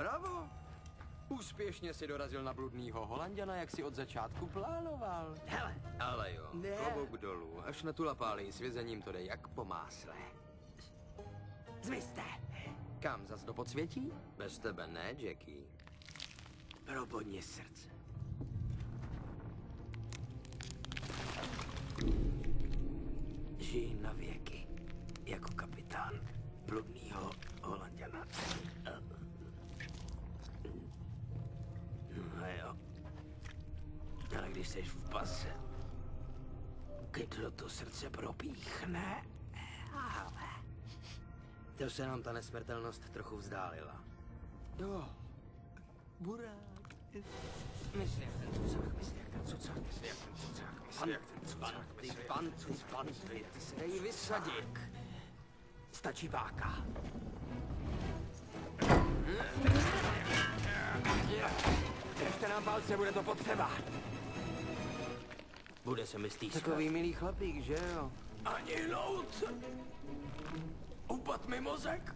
Bravo! Úspěšně si dorazil na bludnýho Holanďana, jak si od začátku plánoval. Hele, Ale jo, Ne. klobouk dolů. Až na tu lapálí s vězením to jde jak po másle. zmizte. Kam, zas do podsvětí? Bez tebe ne, Jackie. Pro bodně srdce. Žij na věky, jako kapitán bludnýho Holanďana. No jo. Ale když jsi v pase, když to do srdce propíchne, ale... To se nám ta nesmrtelnost trochu vzdálila. Jo. Burák. Myslí jak ten cucák, myslí jak ten cucák, myslí jak ten cucák, myslí jak ten cucák, panty, ty se dají vysadit. Stačí páka. Držte nám palce, bude to potřeba. Bude se mi stýskat. Takový milý chlapík, že jo? Ani lout. Upad mi mozek.